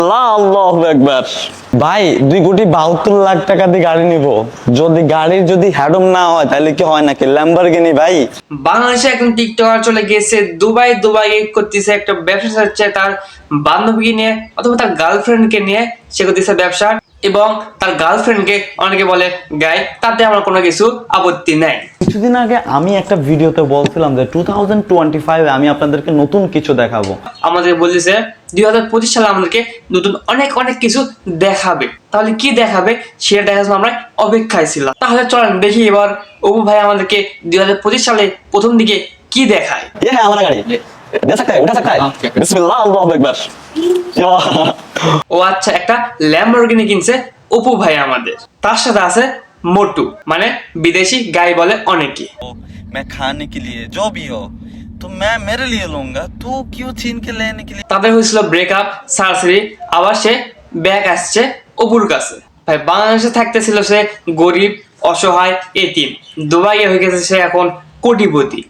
আল্লাহু আকবার। ভাই 2,72,00,000 টাকা দিয়ে গাড়ি নিব, যদি গাড়ির হেডম না হয় তাহলে কি হয় নাকি? ল্যাম্বরগিনি ভাই। বাংলাদেশে এখন টিকটকার চলে গিয়েছে দুবাই করতেছে একটা ব্যবসা হচ্ছে তার বান্ধবীকে নিয়ে অথবা তার গার্লফ্রেন্ডকে নিয়ে সে করতেছে ব্যবসা, এবং তার গার্লফ্রেন্ডকে অনেকে বলে গাই, তাতে আমার কোনো কিছু আপত্তি নাই। কিছুদিন আগে আমি একটা ভিডিওতে বলছিলাম যে 2025 আমি আপনাদেরকে নতুন কিছু দেখাবো। আমাদের বলতেছে 2025 সালে আমাদেরকে নতুন অনেক কিছু দেখাবে। তাহলে কি দেখাবে সেটা দেখার জন্য আমরা অপেক্ষায় ছিলাম। তাহলে চলেন দেখি এবার অপু ভাই আমাদেরকে 2025 সালে প্রথম দিকে কি দেখায়। হ্যাঁ, আমার গাড়ি উঠা सकता है বিসমিল্লাহ আল্লাহু আকবার। ও আচ্ছা, একটা ল্যাম্বরগিনি কিনছে অপু ভাই আমাদের। তার সাথে আছে মোটু, মানে বিদেশি গাই বলে অনেকে। मैं खाने के लिए जो भी हो तो मैं मेरे लिए लूंगा, तू क्यों छीन के लेने के लिए। তাদের হয়েছিল ব্রেকআপ, সার্জারি, আবার সে ব্যাক আসছে অপুর কাছে। ভাই বাংলাদেশে থাকতেছিল সে গরিব, অসহায়, এতিম। দুবাইয়ে হয়ে গেছে সে এখন কোটিপতি।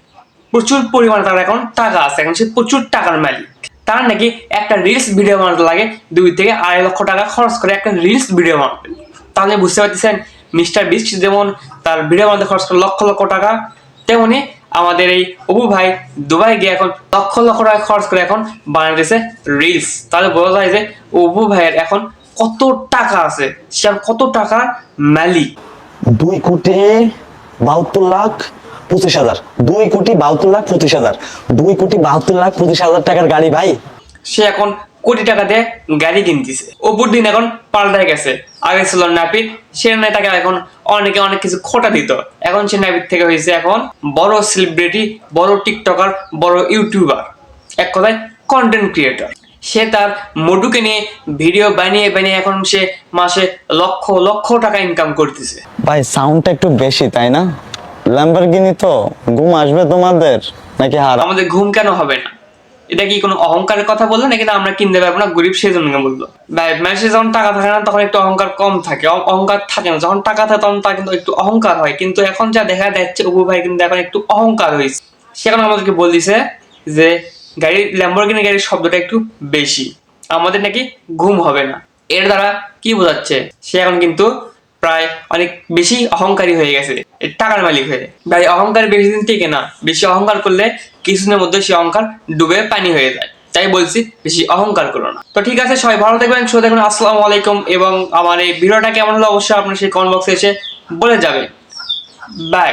প্রচুর পরিমাণে তার এখন টাকা আছে, এখন সে প্রচুর টাকার মালিক। তার নাকি একটা রিলস ভিডিও বানাতে লাগে 2 থেকে 2.5 লক্ষ টাকা খরচ করে একটা রিলস ভিডিও বানাতে। তাহলে বুঝতে পারতেছেন মিস্টার বিস্ট যেমন তার ভিডিও বানাতে খরচ করে লক্ষ লক্ষ টাকা, তেমনি আমাদের এই অপু ভাই দুবাই গিয়ে এখন লক্ষ লক্ষ টাকা খরচ করে এখন বানাইতেছে রিলস। তাহলে বোঝা যায় যে অপু ভাইয়ের এখন কত টাকা আছে, সে কত টাকার মালিক। 2,72,25,000 2,72,25,000 2,72,25,000 টাকার গাড়ি ভাই। সে এখন কোটি টাকা দিয়ে গাড়ি কিনতেছে। অপুর দিন এখন পাল্টায় গেছে। আগে ছিল নাপিত, সে নাই তাকে এখন অনেকে অনেক কিছু খোটা দিত। এখন সে নাপিত থেকে হয়েছে এখন বড় সেলিব্রিটি, বড় টিকটকার, বড় ইউটিউবার, এক কথায় কন্টেন্ট ক্রিয়েটর। সে তার মোটুকে নিয়ে ভিডিও বানিয়ে এখন সে মাসে লক্ষ লক্ষ টাকা ইনকাম করতেছে। ভাই সাউন্ডটা একটু বেশি তাই না? ল্যাম্বরগিনি তো ঘুম আসবে তোমাদের নাকি? আমাদের ঘুম কেন হবে না? এটা কি কোনো অহংকারের কথা বললো নাকি? না আমরা কিনতে পারবো না, গরিব সেই জন্য বললো? ভাই মানুষের যখন টাকা থাকে না তখন একটু অহংকার কম থাকে, অহংকার থাকে না। যখন টাকা থাকে তখন তার কিন্তু একটু অহংকার হয়। কিন্তু এখন যা দেখা যাচ্ছে অপু ভাই কিন্তু এখন একটু অহংকার হয়েছে। সে এখন আমাদেরকে বলতেছে যে গাড়ির ল্যাম্বরগিনি গাড়ির শব্দটা একটু বেশি, আমাদের নাকি ঘুম হবে না। এর দ্বারা কি বোঝাচ্ছে? সে এখন কিন্তু প্রায় অনেক বেশি অহংকারী হয়ে গেছে টাকার মালিক হয়ে। ভাই অহংকার বেশি দিন টিকে না, বেশি অহংকার করলে কিছুদিনের মধ্যে সে অহংকার ডুবে পানি হয়ে যায়। তাই বলছি বেশি অহংকার করো না। তো ঠিক আছে, সবাই ভালো থাকবেন, সুস্থ থাকবেন। আসসালামু আলাইকুম। এবং আমার এই ভিডিওটা কেমন হলো অবশ্যই আপনার সেই কমেন্ট বক্সে এসে বলে যাবে। বাই।